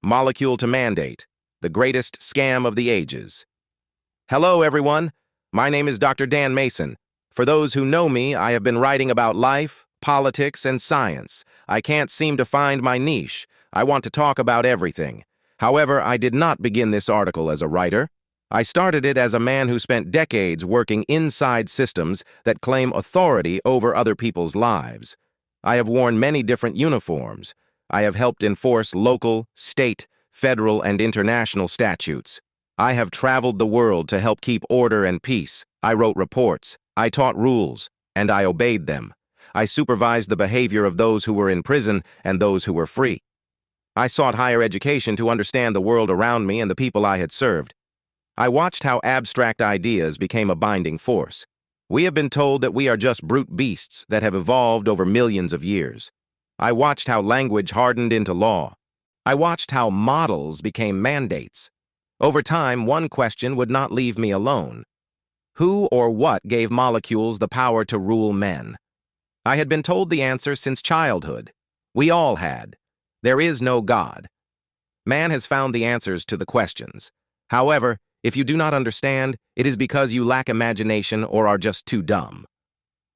Molecule to Mandate, the greatest scam of the ages. Hello, everyone. My name is Dr. Dan Mason. For those who know me, I have been writing about life, politics, and science. I can't seem to find my niche. I want to talk about everything. However, I did not begin this article as a writer. I started it as a man who spent decades working inside systems that claim authority over other people's lives. I have worn many different uniforms. I have helped enforce local, state, federal, and international statutes. I have traveled the world to help keep order and peace. I wrote reports. I taught rules, and I obeyed them. I supervised the behavior of those who were in prison and those who were free. I sought higher education to understand the world around me and the people I had served. I watched how abstract ideas became a binding force. We have been told that we are just brute beasts that have evolved over millions of years. I watched how language hardened into law. I watched how models became mandates. Over time, one question would not leave me alone. Who or what gave molecules the power to rule men? I had been told the answer since childhood. We all had. There is no God. Man has found the answers to the questions. However, if you do not understand, it is because you lack imagination or are just too dumb.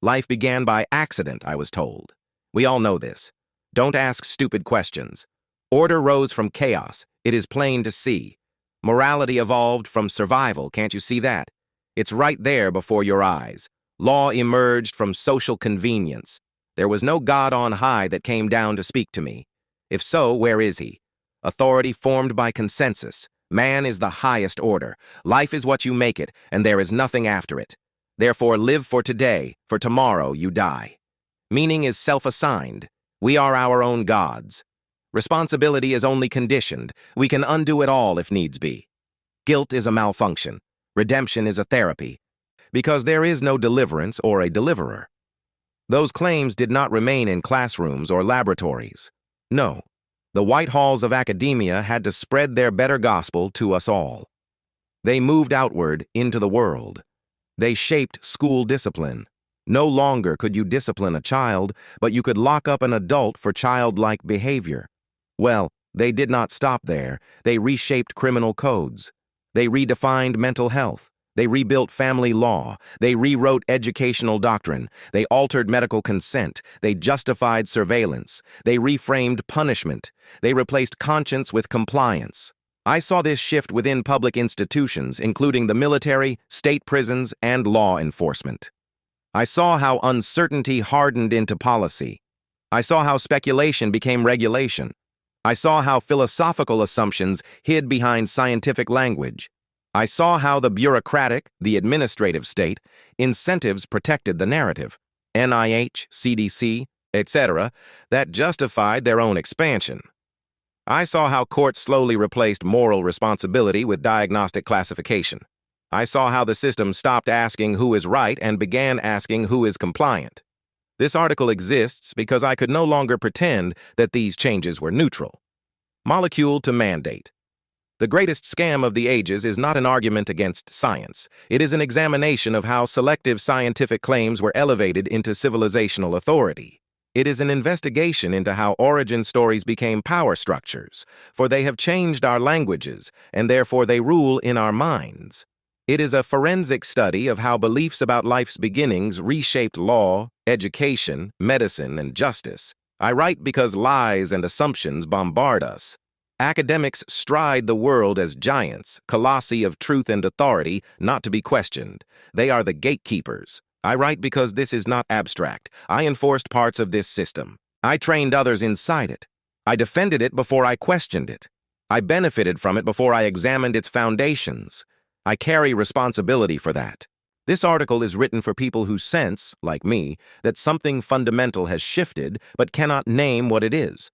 Life began by accident, I was told. We all know this. Don't ask stupid questions. Order rose from chaos. It is plain to see. Morality evolved from survival. Can't you see that? It's right there before your eyes. Law emerged from social convenience. There was no God on high that came down to speak to me. If so, where is he? Authority formed by consensus. Man is the highest order. Life is what you make it, and there is nothing after it. Therefore, live for today, for tomorrow you die. Meaning is self-assigned. We are our own gods. Responsibility is only conditioned. We can undo it all if needs be. Guilt is a malfunction. Redemption is a therapy. Because there is no deliverance or a deliverer. Those claims did not remain in classrooms or laboratories. No. The white halls of academia had to spread their better gospel to us all. They moved outward into the world. They shaped school discipline. No longer could you discipline a child, but you could lock up an adult for childlike behavior. Well, they did not stop there. They reshaped criminal codes. They redefined mental health. They rebuilt family law. They rewrote educational doctrine. They altered medical consent. They justified surveillance. They reframed punishment. They replaced conscience with compliance. I saw this shift within public institutions, including the military, state prisons, and law enforcement. I saw how uncertainty hardened into policy. I saw how speculation became regulation. I saw how philosophical assumptions hid behind scientific language. I saw how the bureaucratic, the administrative state, incentives protected the narrative, NIH, CDC, etc., that justified their own expansion. I saw how courts slowly replaced moral responsibility with diagnostic classification. I saw how the system stopped asking who is right and began asking who is compliant. This article exists because I could no longer pretend that these changes were neutral. Molecule to Mandate. The greatest scam of the ages is not an argument against science. It is an examination of how selective scientific claims were elevated into civilizational authority. It is an investigation into how origin stories became power structures, for they have changed our languages, and therefore they rule in our minds. It is a forensic study of how beliefs about life's beginnings reshaped law, education, medicine, and justice. I write because lies and assumptions bombard us. Academics stride the world as giants, colossi of truth and authority, not to be questioned. They are the gatekeepers. I write because this is not abstract. I enforced parts of this system. I trained others inside it. I defended it before I questioned it. I benefited from it before I examined its foundations. I carry responsibility for that. This article is written for people who sense, like me, that something fundamental has shifted but cannot name what it is.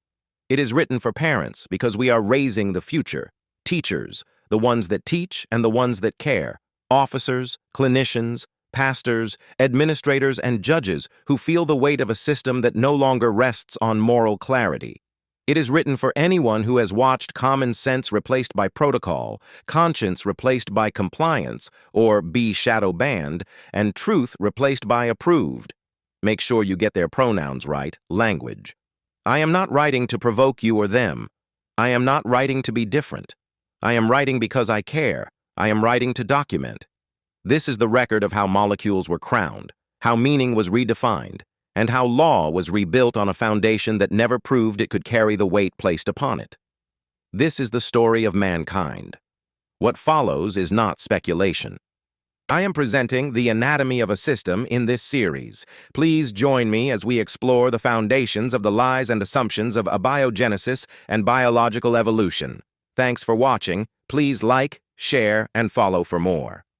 It is written for parents because we are raising the future. Teachers, the ones that teach and the ones that care. Officers, clinicians, pastors, administrators, and judges who feel the weight of a system that no longer rests on moral clarity. It is written for anyone who has watched common sense replaced by protocol, conscience replaced by compliance, or be shadow banned, and truth replaced by approved. Make sure you get their pronouns right, language. I am not writing to provoke you or them. I am not writing to be different. I am writing because I care. I am writing to document. This is the record of how molecules were crowned, how meaning was redefined, and how law was rebuilt on a foundation that never proved it could carry the weight placed upon it. This is the story of mankind. What follows is not speculation. I am presenting the anatomy of a system in this series. Please join me as we explore the foundations of the lies and assumptions of abiogenesis and biological evolution. Thanks for watching. Please like, share, and follow for more.